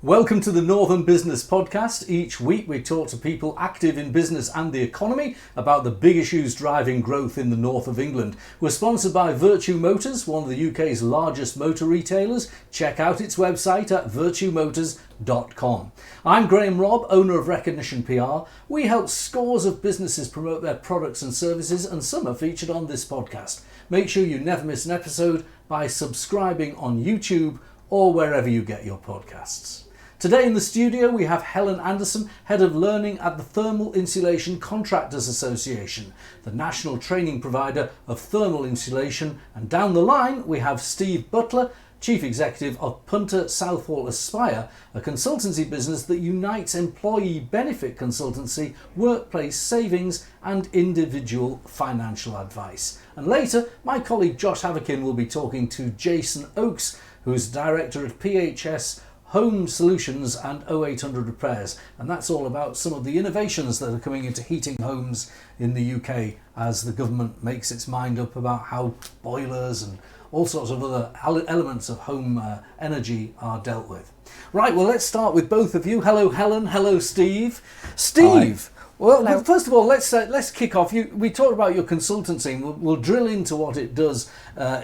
Welcome to the Northern Business Podcast. Each week we talk to people active in business and the economy about the big issues driving growth in the north of England. We're sponsored by Virtue Motors, one of the UK's largest motor retailers. Check out its website at virtuemotors.com. I'm Graham Robb, owner of Recognition PR. We help scores of businesses promote their products and services, and some are featured on this podcast. Make sure you never miss an episode by subscribing on YouTube or wherever you get your podcasts. Today in the studio we have Helen Anderson, Head of Learning at the Thermal Insulation Contractors Association, the national training provider of thermal insulation, and down the line we have Steve Butler, Chief Executive of Punter, Southall Aspire, a consultancy business that unites employee benefit consultancy, workplace savings and individual financial advice. And later my colleague Josh Haverkin will be talking to Jason Oakes, who's Director at PHS Home Solutions and 0800 Repairs, and that's all about some of the innovations that are coming into heating homes in the UK as the government makes its mind up about how boilers and all sorts of other elements of home energy are dealt with. Right, well, let's start with both of you. Hello Helen, hello Steve. Steve, well, first of all, let's kick off. We talked about your consultancy, and we'll drill into what it does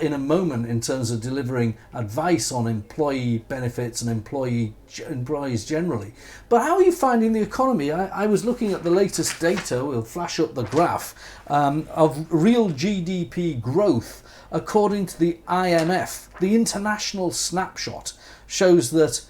in a moment in terms of delivering advice on employee benefits and employees generally. But how are you finding the economy? I was looking at the latest data. We'll flash up the graph of real GDP growth according to the IMF. The international snapshot shows that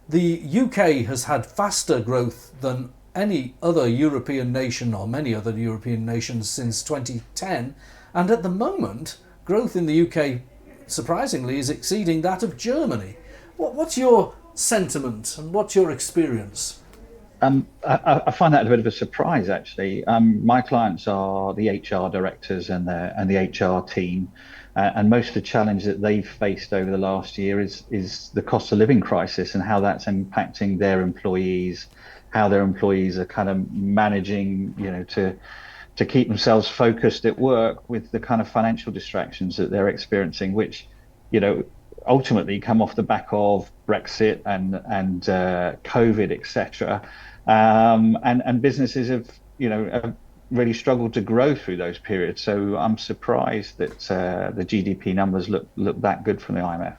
the UK has had faster growth than any other European nation or many other European nations since 2010, and at the moment growth in the UK surprisingly is exceeding that of Germany. What's your sentiment and what's your experience? I find that a bit of a surprise actually. My clients are the HR directors and the HR team, and most of the challenge that they've faced over the last year is the cost of living crisis and how that's impacting their employees, how their employees are kind of managing, to keep themselves focused at work with the kind of financial distractions that they're experiencing, which, ultimately come off the back of Brexit and COVID, etc. And businesses have really struggled to grow through those periods. So I'm surprised that the GDP numbers look that good from the IMF.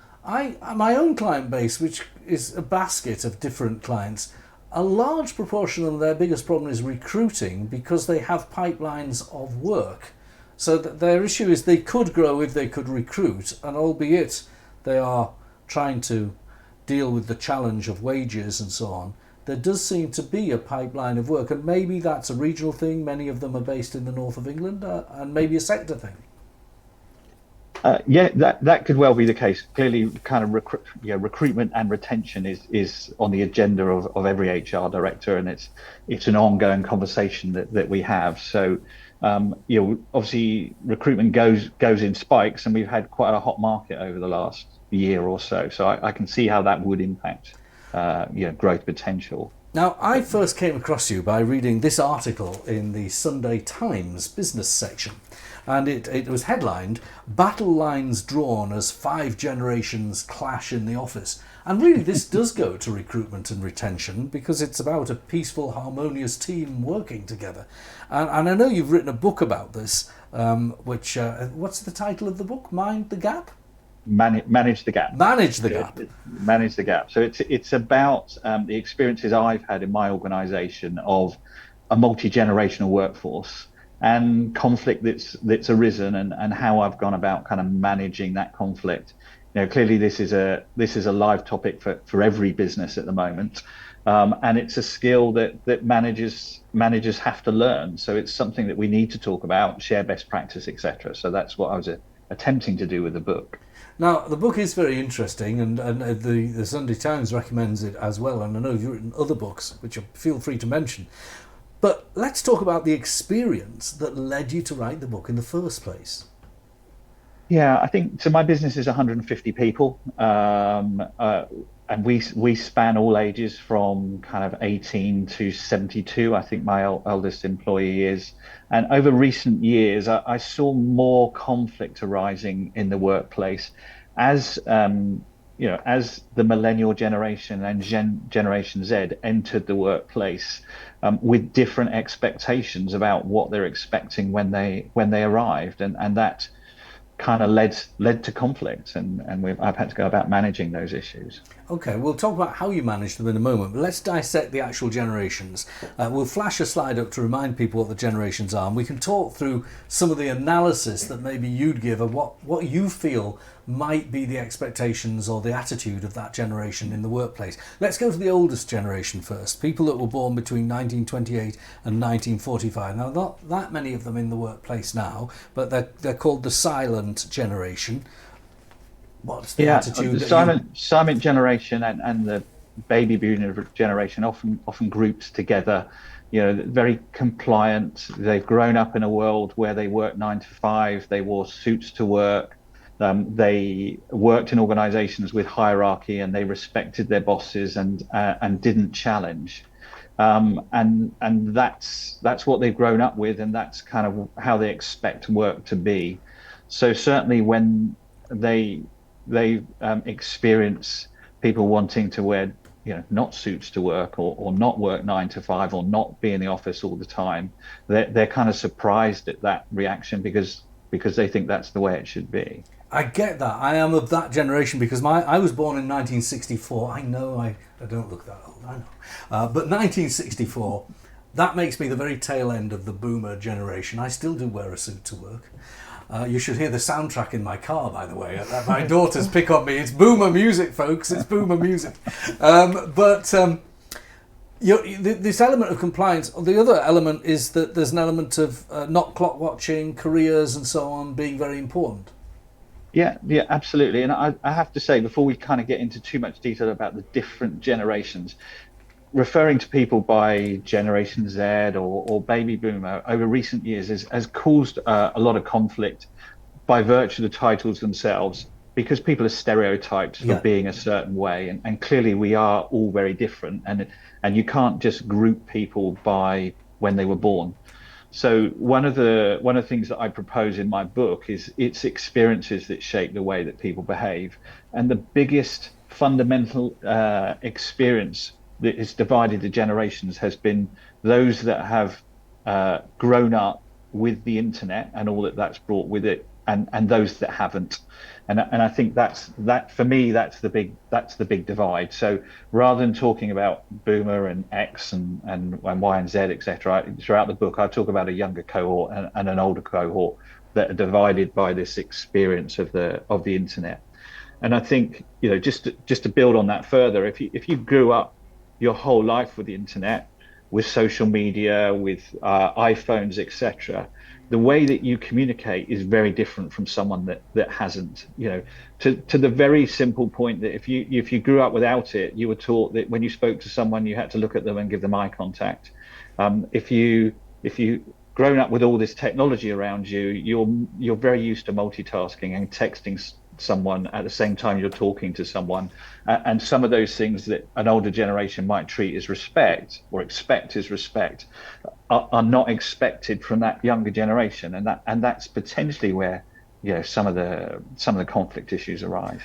My own client base, which is a basket of different clients, a large proportion of their biggest problem is recruiting because they have pipelines of work. So that their issue is they could grow if they could recruit, and albeit they are trying to deal with the challenge of wages and so on, there does seem to be a pipeline of work, and maybe that's a regional thing. Many of them are based in the north of England, and maybe a sector thing. That could well be the case. Clearly, kind of recruitment and retention is on the agenda of every HR director, and it's an ongoing conversation that we have. So, obviously recruitment goes in spikes, and we've had quite a hot market over the last year or so. So I can see how that would impact growth potential. Now, I first came across you by reading this article in the Sunday Times business section, and it was headlined, "Battle Lines Drawn as 5 Generations Clash in the Office." And really this does go to recruitment and retention because it's about a peaceful, harmonious team working together. And I know you've written a book about this, which, what's the title of the book? Mind the Gap? Manage the Gap. Manage the Gap. Manage the Gap. So it's about the experiences I've had in my organisation of a multi-generational workforce and conflict that's arisen, and how I've gone about kind of managing that conflict. Clearly this is a live topic for every business at the moment, and it's a skill that managers have to learn. So it's something that we need to talk about, share best practice, etc. So that's what I was attempting to do with the book. Now, the book is very interesting, and the Sunday Times recommends it as well, and I know you've written other books, which feel free to mention. But let's talk about the experience that led you to write the book in the first place. Yeah, I think so. My business is 150 people, and we span all ages from kind of 18 to 72. I think my eldest employee is. And over recent years, I saw more conflict arising in the workplace as as the millennial generation and Generation Z entered the workplace with different expectations about what they're expecting when they arrived, and that kind of led to conflict, and I've had to go about managing those issues. Okay, we'll talk about how you manage them in a moment, but let's dissect the actual generations. We'll flash a slide up to remind people what the generations are, and we can talk through some of the analysis that maybe you'd give of what you feel might be the expectations or the attitude of that generation in the workplace. Let's go to the oldest generation first, people that were born between 1928 and 1945. Now, not that many of them in the workplace now, but they're called the silent generation. What's the attitude? The silent generation and the baby boomer generation often groups together. Very compliant. They've grown up in a world where they worked 9 to 5. They wore suits to work. They worked in organisations with hierarchy, and they respected their bosses and didn't challenge. And that's what they've grown up with, and that's kind of how they expect work to be. So certainly when they experience people wanting to wear, not suits to work, or not work 9 to 5, or not be in the office all the time, they're kind of surprised at that reaction because they think that's the way it should be. I get that. I am of that generation because I was born in 1964. I know I don't look that old, I know. But 1964, that makes me the very tail end of the boomer generation. I still do wear a suit to work. You should hear the soundtrack in my car, by the way. My daughters pick on me. It's boomer music, folks. It's boomer music. This element of compliance, the other element is that there's an element of not clock watching, careers and so on being very important. Yeah, absolutely. And I have to say, before we kind of get into too much detail about the different generations, referring to people by Generation Z or Baby Boomer over recent years has caused a lot of conflict by virtue of the titles themselves, because people are stereotyped for being a certain way, and clearly we are all very different, and you can't just group people by when they were born. So one of the things that I propose in my book is it's experiences that shape the way that people behave, and the biggest fundamental experience that has divided the generations has been those that have grown up with the internet and all that's brought with it, and those that haven't. And I think that for me that's the big divide. So rather than talking about boomer and X and Y and Z, etc., throughout the book I talk about a younger cohort and an older cohort that are divided by this experience of the internet. And I think, just to build on that further, if you grew up your whole life with the internet, with social media, with iPhones, etc., the way that you communicate is very different from someone that hasn't. To the very simple point that if you grew up without it, you were taught that when you spoke to someone, you had to look at them and give them eye contact. If you grown up with all this technology around you, you're very used to multitasking and texting someone at the same time you're talking to someone, and some of those things that an older generation might treat as respect or expect as respect are not expected from that younger generation, and that's potentially where some of the conflict issues arise.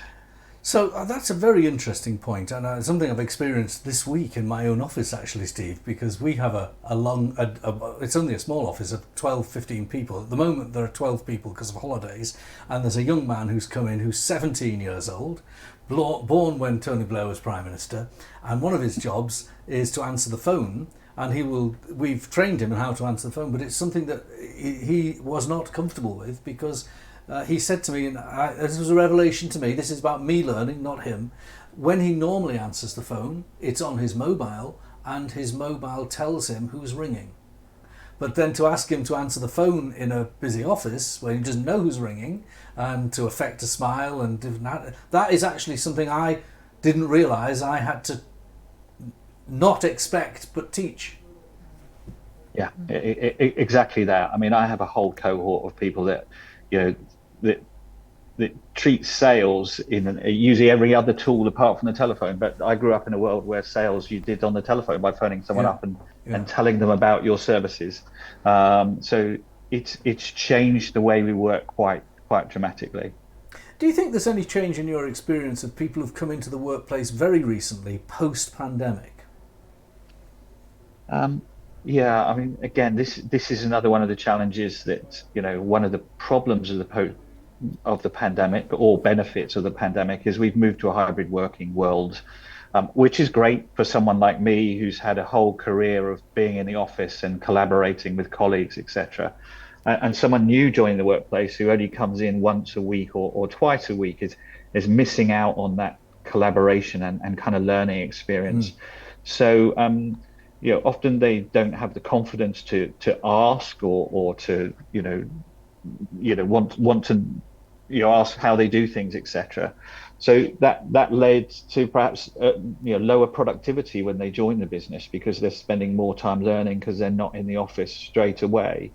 So that's a very interesting point, and something I've experienced this week in my own office, actually, Steve, because we have it's only a small office of 12, 15 people. At the moment, there are 12 people because of holidays, and there's a young man who's come in who's 17 years old, born when Tony Blair was Prime Minister, and one of his jobs is to answer the phone, and we've trained him in how to answer the phone, but it's something that he was not comfortable with because he said to me, and this was a revelation to me, this is about me learning, not him, when he normally answers the phone, it's on his mobile, and his mobile tells him who's ringing. But then to ask him to answer the phone in a busy office, where he doesn't know who's ringing, and to affect a smile, and that is actually something I didn't realise I had to not expect, but teach. Yeah, exactly that. I mean, I have a whole cohort of people that, that treats sales in using every other tool apart from the telephone. But I grew up in a world where sales you did on the telephone by phoning someone up and telling them about your services. So it's changed the way we work quite dramatically. Do you think there's any change in your experience of people who've come into the workplace very recently, post-pandemic? Yeah, I mean, again, this is another one of the challenges that, one of the problems of the pandemic, or benefits of the pandemic, is we've moved to a hybrid working world, which is great for someone like me who's had a whole career of being in the office and collaborating with colleagues, etc. And someone new joining the workplace who only comes in once a week or twice a week is missing out on that collaboration and kind of learning experience. So, often they don't have the confidence to ask or to want to ask how they do things, etc. So that led to perhaps lower productivity when they join the business, because they're spending more time learning because they're not in the office straight away,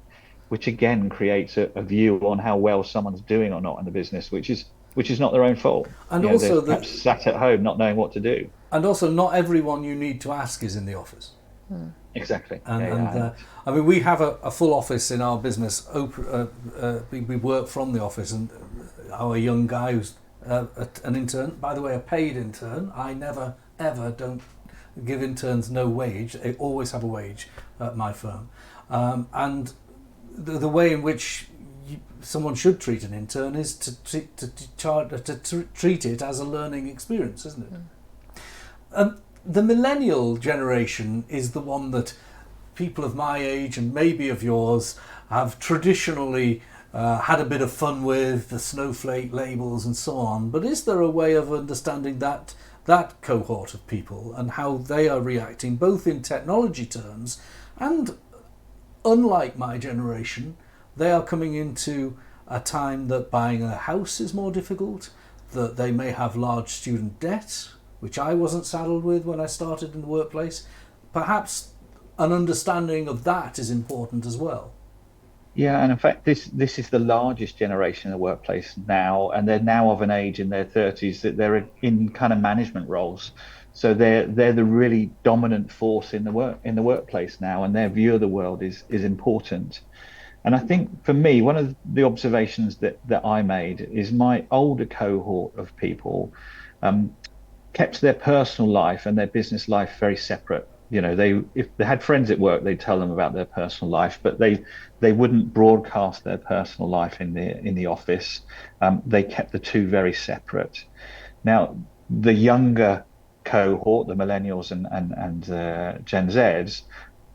which again creates a view on how well someone's doing or not in the business, which is not their own fault. And also they're perhaps sat at home not knowing what to do. And also, not everyone you need to ask is in the office. Exactly. I mean, we have a full office in our business. We work from the office, and our young guy who's an intern, by the way, a paid intern. I never, ever don't give interns no wage. They always have a wage at my firm. And the way in which someone should treat an intern is to treat it as a learning experience, isn't it? The millennial generation is the one that people of my age and maybe of yours have traditionally had a bit of fun with, the snowflake labels and so on. But is there a way of understanding that cohort of people and how they are reacting, both in technology terms and, unlike my generation, they are coming into a time that buying a house is more difficult, that they may have large student debt, which I wasn't saddled with when I started in the workplace. Perhaps an understanding of that is important as well. Yeah, and in fact, this is the largest generation in the workplace now, and they're now of an age in their 30s that they're in kind of management roles. So they're the really dominant force in the workplace now, and their view of the world is important. And I think for me, one of the observations that I made is my older cohort of people kept their personal life and their business life very separate. If they had friends at work, they'd tell them about their personal life, but they wouldn't broadcast their personal life in the office. They kept the two very separate. Now, the younger cohort, the millennials and Gen Zs,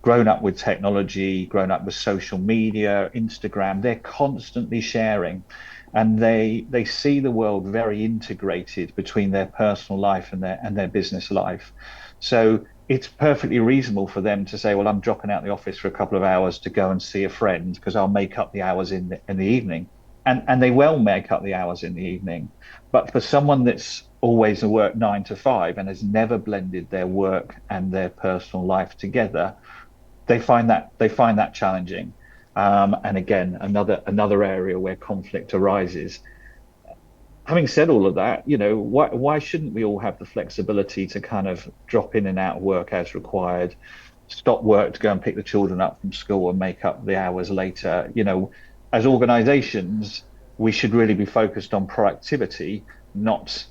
grown up with technology, grown up with social media, Instagram, they're constantly sharing. And they see the world very integrated between their personal life and their business life. So it's perfectly reasonable for them to say, well, I'm dropping out the office for a couple of hours to go and see a friend because I'll make up the hours in the evening. And they will make up the hours in the evening. But for someone that's always at work 9 to 5 and has never blended their work and their personal life together, they find that challenging. And again, another area where conflict arises. Having said all of that, why shouldn't we all have the flexibility to kind of drop in and out of work as required, stop work to go and pick the children up from school and make up the hours later? As organizations, we should really be focused on productivity, not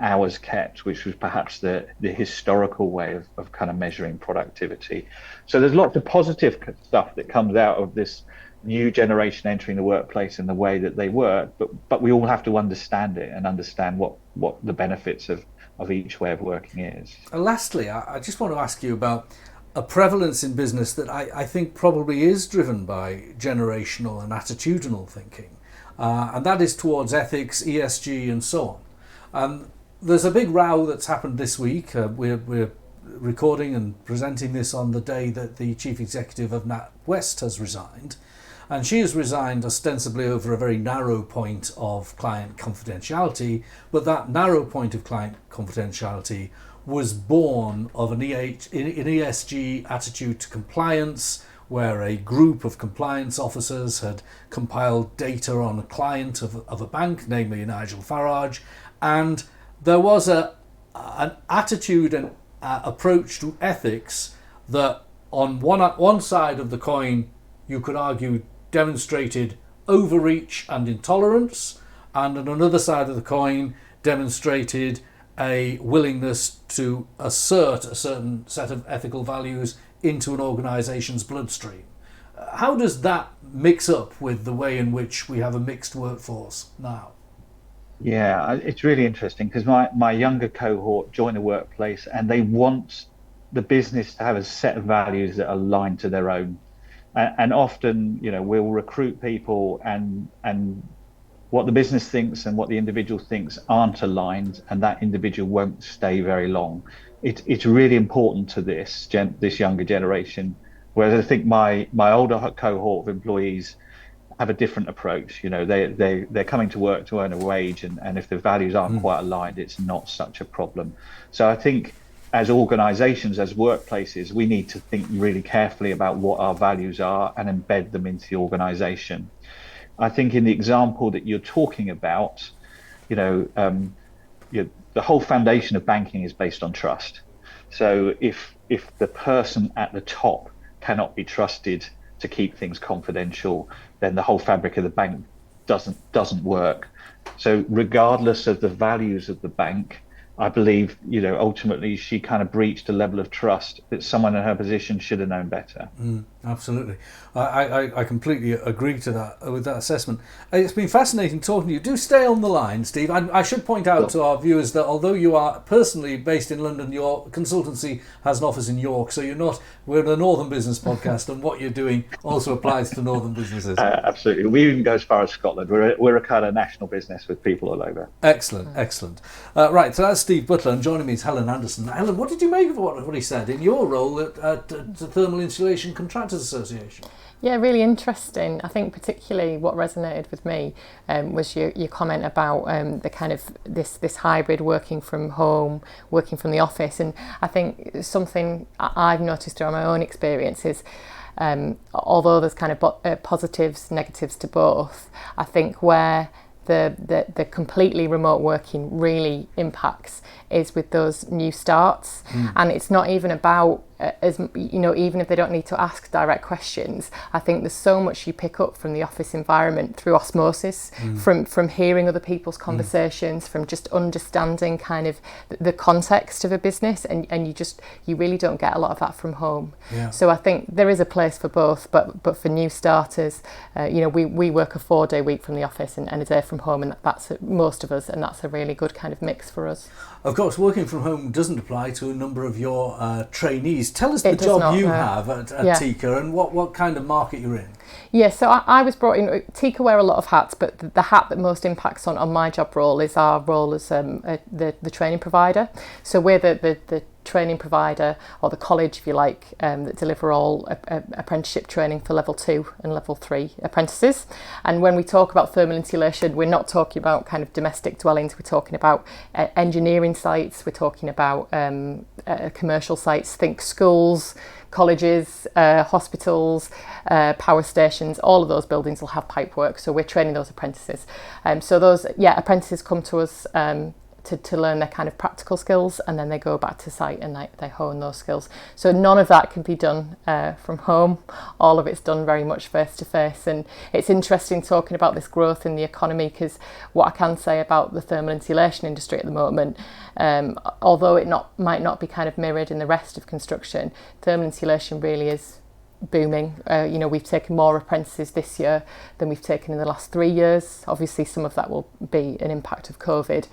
hours kept, which was perhaps the historical way of kind of measuring productivity. So there's lots of positive stuff that comes out of this new generation entering the workplace and the way that they work, but we all have to understand it and understand what the benefits of each way of working is. Lastly, I just want to ask you about a prevalence in business that I think probably is driven by generational and attitudinal thinking, and that is towards ethics, ESG and so on. There's a big row that's happened this week. We're recording and presenting this on the day that the chief executive of NatWest has resigned. And she has resigned ostensibly over a very narrow point of client confidentiality, but that narrow point of client confidentiality was born of an ESG attitude to compliance, where a group of compliance officers had compiled data on a client of a bank, namely Nigel Farage, and there was an attitude and approach to ethics that on one side of the coin you could argue demonstrated overreach and intolerance, and on another side of the coin demonstrated a willingness to assert a certain set of ethical values into an organisation's bloodstream. How does that mix up with the way in which we have a mixed workforce now? Yeah, it's really interesting because my younger cohort join the workplace and they want the business to have a set of values that are aligned to their own. And often, we'll recruit people and what the business thinks and what the individual thinks aren't aligned, and that individual won't stay very long. It's really important to this younger generation. Whereas I think my older cohort of employees have a different approach. They're coming to work to earn a wage, and if the values aren't quite aligned, it's not such a problem. So I think as organizations, as workplaces, we need to think really carefully about what our values are and embed them into the organization. I think in the example that you're talking about, the whole foundation of banking is based on trust. So if the person at the top cannot be trusted to keep things confidential, then the whole fabric of the bank doesn't work. So regardless of the values of the bank, I believe, ultimately she kind of breached a level of trust that someone in her position should have known better. Absolutely. I completely agree to that with that assessment. It's been fascinating talking to you. Do stay on the line, Steve. I should point out to our viewers that although you are personally based in London, your consultancy has an office in York, so we're a Northern Business podcast, and what you're doing also applies to Northern businesses. Absolutely. We even go as far as Scotland. We're a kind of national business with people all over. Excellent. Right, so that's Steve Butler, and joining me is Helen Anderson. Helen, what did you make of what he said in your role at the Thermal Insulation Contractors Association? Yeah, really interesting. I think particularly what resonated with me was your comment about the kind of this hybrid working from home, working from the office. And I think something I've noticed through my own experience is although there's kind of positives, negatives to both, I think where the completely remote working really impacts is with those new starts. And it's not even about even if they don't need to ask direct questions, I think there's so much you pick up from the office environment through osmosis, from hearing other people's conversations, from just understanding kind of the context of a business, and you really don't get a lot of that from home. So I think there is a place for both, but for new starters, we work a 4-day week from the office and a day from home, and that's most of us, and that's a really good kind of mix for us. Of course, working from home doesn't apply to a number of your trainees. Tell us the job you have at TICA and what kind of market you're in. Yeah, so I was brought in. TICA wear a lot of hats, but the hat that most impacts on my job role is our role as the training provider. So we're the training provider, or the college, if you like, that deliver all apprenticeship training for level 2 and level 3 apprentices. And when we talk about thermal insulation, we're not talking about kind of domestic dwellings. We're talking about engineering sites. We're talking about commercial sites. Think schools, colleges, hospitals, power stations. All of those buildings will have pipework. So we're training those apprentices. So those apprentices come to us to learn their kind of practical skills, and then they go back to site and they hone those skills. So none of that can be done from home. All of it's done very much face to face, and it's interesting talking about this growth in the economy, because what I can say about the thermal insulation industry at the moment, although it might not be kind of mirrored in the rest of construction, thermal insulation really is booming. We've taken more apprentices this year than we've taken in the last 3 years. Obviously some of that will be an impact of COVID,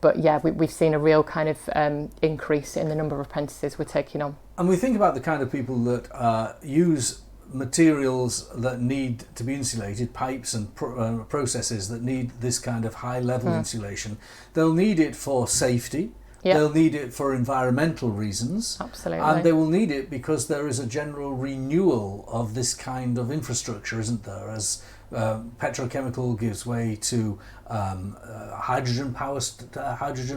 but we've seen a real kind of increase in the number of apprentices we're taking on. And we think about the kind of people that use materials that need to be insulated, pipes and processes that need this kind of high level insulation. They'll need it for safety. Yep. They'll need it for environmental reasons. Absolutely. And they will need it because there is a general renewal of this kind of infrastructure, isn't there? As petrochemical gives way to hydrogen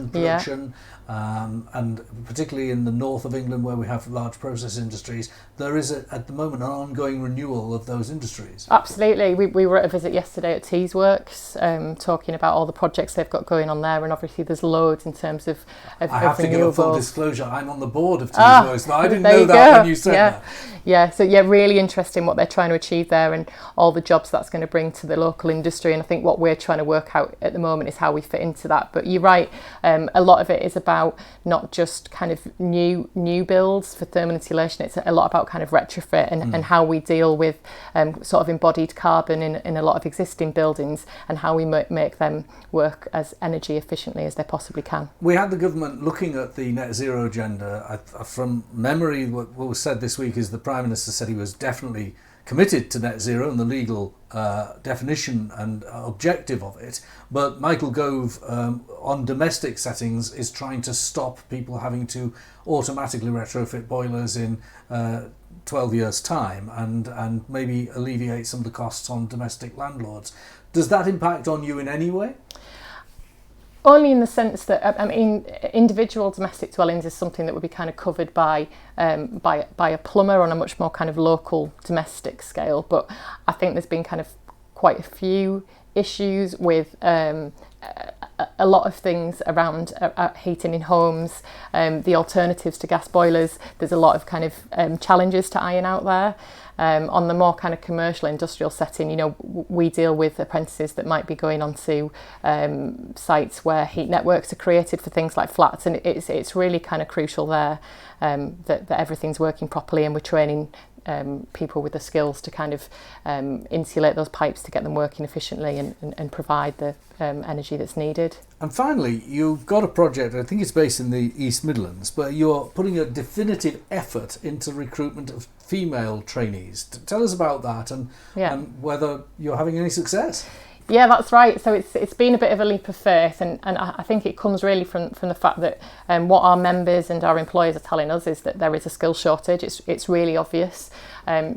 production, and particularly in the north of England where we have large process industries, there is at the moment an ongoing renewal of those industries. Absolutely. We were at a visit yesterday at Tees Works, talking about all the projects they've got going on there, and obviously there's loads in terms of I have to give a full disclosure, I'm on the board of Tees Works, but I didn't know that when you said that. Yeah, so really interesting what they're trying to achieve there, and all the jobs that's going to to bring to the local industry, and I think what we're trying to work out at the moment is how we fit into that. But you're right, a lot of it is about not just kind of new builds for thermal insulation. It's a lot about kind of retrofit and how we deal with sort of embodied carbon in a lot of existing buildings, and how we make them work as energy efficiently as they possibly can. We had the government looking at the net zero agenda. From memory, what was said this week is the Prime Minister said he was definitely committed to net zero and the legal definition and objective of it. But Michael Gove, on domestic settings, is trying to stop people having to automatically retrofit boilers in 12 years' time and maybe alleviate some of the costs on domestic landlords. Does that impact on you in any way? Only in the sense that, I mean, individual domestic dwellings is something that would be kind of covered by a plumber on a much more kind of local domestic scale. But I think there's been kind of quite a few issues with a lot of things around heating in homes, the alternatives to gas boilers. There's a lot of kind of challenges to iron out there. On the more kind of commercial industrial setting, you know, we deal with apprentices that might be going onto sites where heat networks are created for things like flats, and it's really kind of crucial there that everything's working properly, and we're training people with the skills to kind of insulate those pipes to get them working efficiently and provide the energy that's needed. And finally, you've got a project, I think it's based in the East Midlands, but you're putting a definitive effort into recruitment of female trainees. Tell us about that and whether you're having any success. Yeah, that's right. So it's been a bit of a leap of faith, and I think it comes really from the fact that what our members and our employers are telling us is that there is a skill shortage. It's really obvious.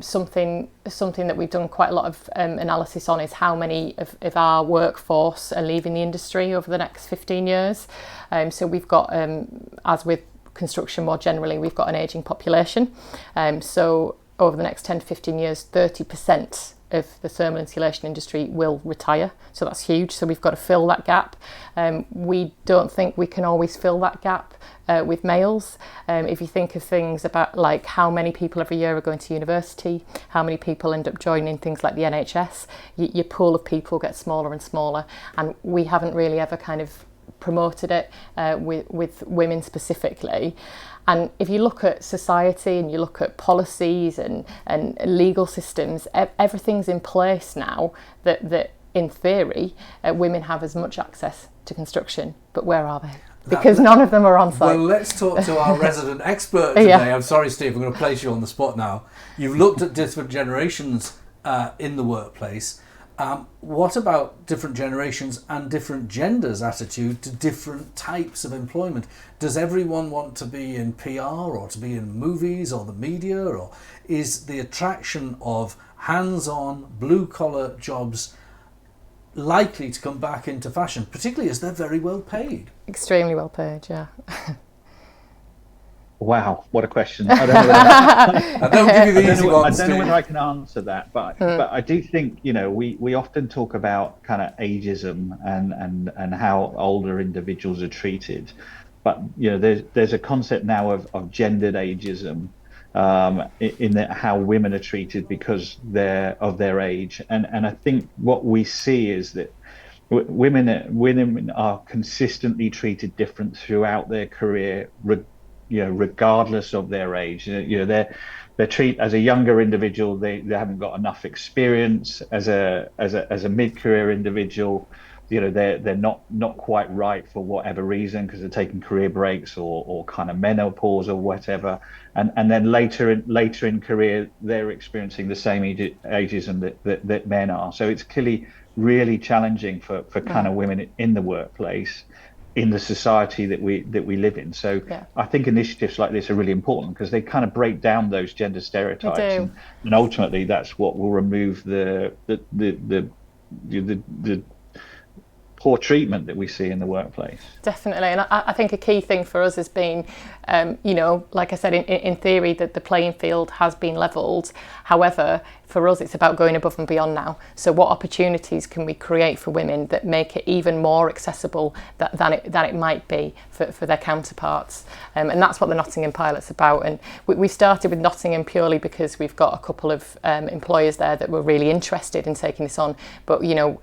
Something that we've done quite a lot of analysis on is how many of our workforce are leaving the industry over the next 15 years. So we've got, as with construction more generally, we've got an ageing population. So over the next 10 to 15 years, 30% of the thermal insulation industry will retire. So that's huge. So we've got to fill that gap. We don't think we can always fill that gap with males. If you think of things about like how many people every year are going to university, how many people end up joining things like the NHS, your pool of people gets smaller and smaller. And we haven't really ever kind of promoted it with women specifically. And if you look at society and you look at policies and legal systems, everything's in place now that in theory, women have as much access to construction. But where are they? Because none of them are on site. Well, let's talk to our resident expert today. Yeah. I'm sorry, Steve, I'm going to place you on the spot now. You've looked at different generations in the workplace. What about different generations and different genders' attitude to different types of employment? Does everyone want to be in PR or to be in movies or the media? Or is the attraction of hands-on, blue-collar jobs likely to come back into fashion, particularly as they're very well paid? Extremely well paid, yeah. Wow, what a question. I don't know whether I can answer that, but I do think, you know, we often talk about kind of ageism and how older individuals are treated. But, you know, there's a concept now of gendered ageism in that how women are treated because of their age. And I think what we see is that women are consistently treated different throughout their career, regardless of their age. They're treated as a younger individual, they haven't got enough experience. As a mid-career individual, they're not quite right for whatever reason, because they're taking career breaks or kind of menopause or whatever, and then later in career they're experiencing the same ageism that men are. So it's clearly really challenging for kind of women in the workplace, in the society that we live in. So I think initiatives like this are really important because they kind of break down those gender stereotypes, and ultimately that's what will remove the poor treatment that we see in the workplace. Definitely, and I think a key thing for us has been, like I said, in theory, that the playing field has been levelled. However, for us, it's about going above and beyond now. So what opportunities can we create for women that make it even more accessible than it might be for their counterparts? And that's what the Nottingham pilot's about. And we started with Nottingham purely because we've got a couple of employers there that were really interested in taking this on. But, you know,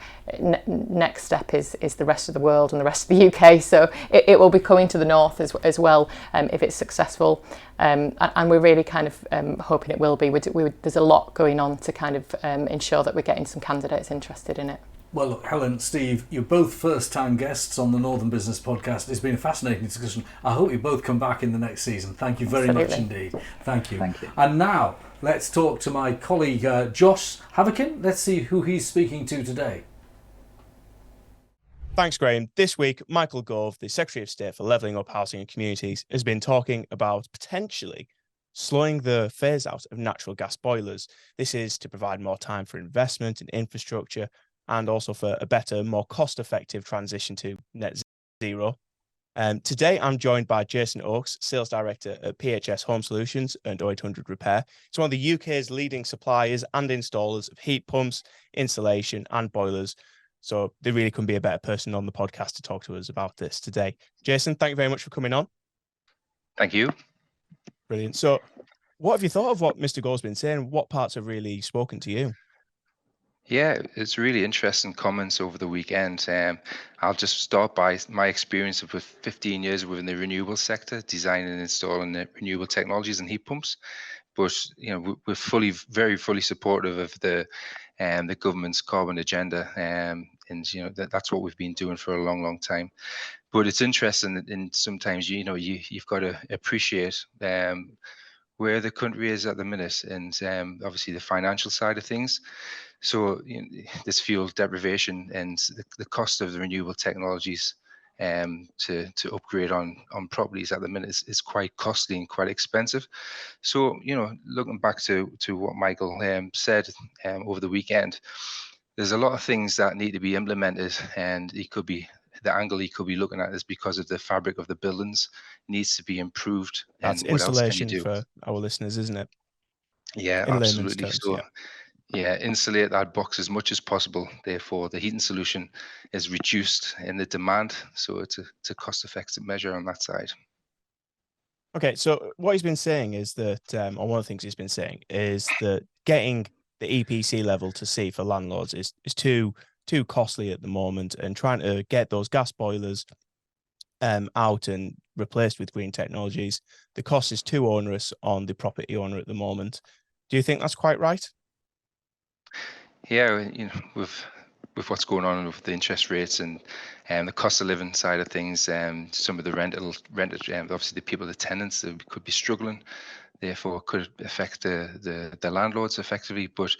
next step is the rest of the world and the rest of the UK. So it will be coming to the north as well if it's successful. And we're really kind of hoping it will be. There's a lot going on to kind of ensure that we're getting some candidates interested in it. Well, look, Helen, Steve, you're both first-time guests on the Northern Business Podcast. It's been a fascinating discussion. I hope you both come back in the next season. Thank you very much indeed. Thank you. Thank you. And now, let's talk to my colleague, Josh Haverkin. Let's see who he's speaking to today. Thanks, Graham. This week, Michael Gove, the Secretary of State for Levelling Up Housing and Communities, has been talking about potentially slowing the phase-out of natural gas boilers. This is to provide more time for investment in infrastructure and also for a better, more cost-effective transition to net zero. Today, I'm joined by Jason Oakes, Sales Director at PHS Home Solutions and 0800 Repair. It's one of the UK's leading suppliers and installers of heat pumps, insulation and boilers. So there really couldn't be a better person on the podcast to talk to us about this today. Jason, thank you very much for coming on. Thank you. Brilliant. So what have you thought of what Mr. Gore's been saying? What parts have really spoken to you? Yeah, it's really interesting comments over the weekend. I'll just start by my experience with 15 years within the renewable sector, designing and installing renewable technologies and heat pumps. But you know, we're very fully supportive of the government's carbon agenda, and you know that's what we've been doing for a long time. But it's interesting in sometimes you've got to appreciate where the country is at the minute, and obviously the financial side of things. So this fuel deprivation and the cost of the renewable technologies to upgrade on properties at the minute is quite costly and quite expensive. So looking back to what Michael said over the weekend, there's a lot of things that need to be implemented, and the angle he could be looking at is because of the fabric of the buildings needs to be improved. That's and what else can you insulation do? for our listeners, isn't it? Yeah, In layman's absolutely. terms, So yeah. yeah, insulate that box as much as possible. Therefore, the heating solution is reduced in the demand. So it's a cost-effective measure on that side. Okay, so what he's been saying is that, or one of the things he's been saying is that getting the EPC level to C for landlords is too costly at the moment, and trying to get those gas boilers out and replaced with green technologies, the cost is too onerous on the property owner at the moment. Do you think that's quite right? Yeah, with what's going on with the interest rates and the cost of living side of things, some of the rented, obviously the people, the tenants, could be struggling. Therefore, it could affect the landlords effectively. But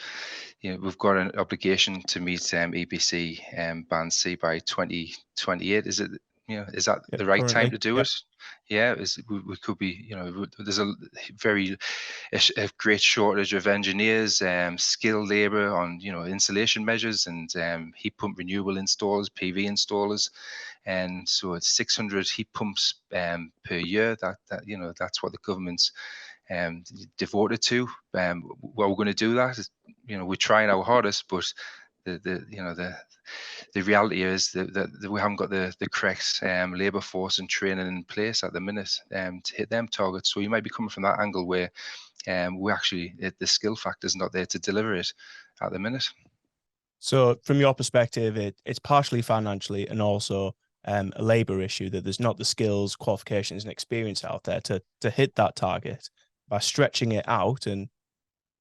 we've got an obligation to meet EPC band C by 2028. Is it? Is that the right time to do it? Yeah, we could be. There's a great shortage of engineers, skilled labor on insulation measures and heat pump renewable installers, PV installers, and so it's 600 heat pumps per year. That's what the government's devoted to. Well, we're going to do that. We're trying our hardest, but the reality is that we haven't got the correct labour force and training in place at the minute to hit them targets. So you might be coming from that angle where the skill factor is not there to deliver it at the minute. So from your perspective, it's partially financially and also a labour issue, that there's not the skills, qualifications and experience out there to hit that target. By stretching it out and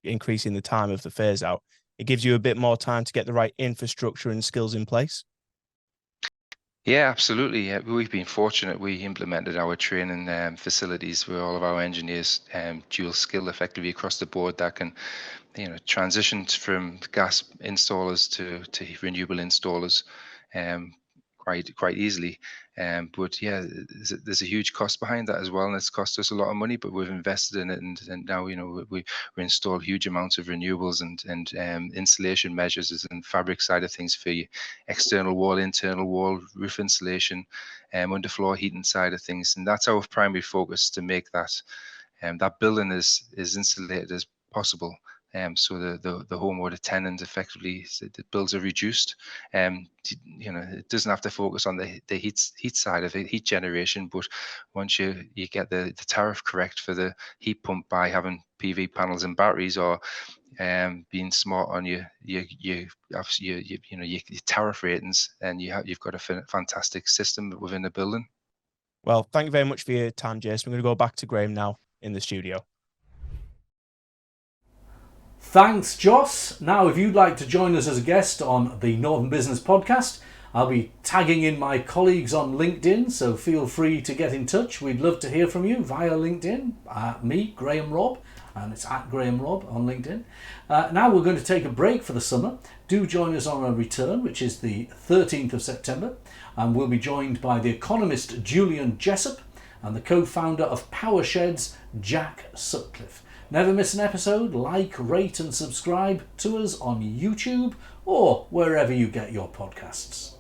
increasing the time of the phase out, it gives you a bit more time to get the right infrastructure and skills in place. Yeah, absolutely. Yeah, we've been fortunate. We implemented our training facilities where all of our engineers dual skill effectively across the board that can transition from gas installers to renewable installers quite easily. But yeah, there's a huge cost behind that as well, and it's cost us a lot of money, but we've invested in it, and now we install huge amounts of renewables and insulation measures and fabric side of things for external wall, internal wall, roof insulation, underfloor heating side of things, and that's our primary focus, to make that that building is insulated as possible. so the home water tenant effectively, the bills are reduced. It doesn't have to focus on the heat side of it, heat generation, but once you get the tariff correct for the heat pump by having PV panels and batteries, or being smart on your tariff ratings, and you've got a fantastic system within the building. Well, thank you very much for your time, Jason. We're going to go back to Graham now in the studio. Thanks, Joss. Now, if you'd like to join us as a guest on the Northern Business Podcast, I'll be tagging in my colleagues on LinkedIn, so feel free to get in touch. We'd love to hear from you via LinkedIn. Me, Graham Robb, and it's at Graham Robb on LinkedIn. Now we're going to take a break for the summer. Do join us on our return, which is the 13th of September, and we'll be joined by the economist Julian Jessup and the co-founder of Power Sheds, Jack Sutcliffe. Never miss an episode. Like, rate and subscribe to us on YouTube or wherever you get your podcasts.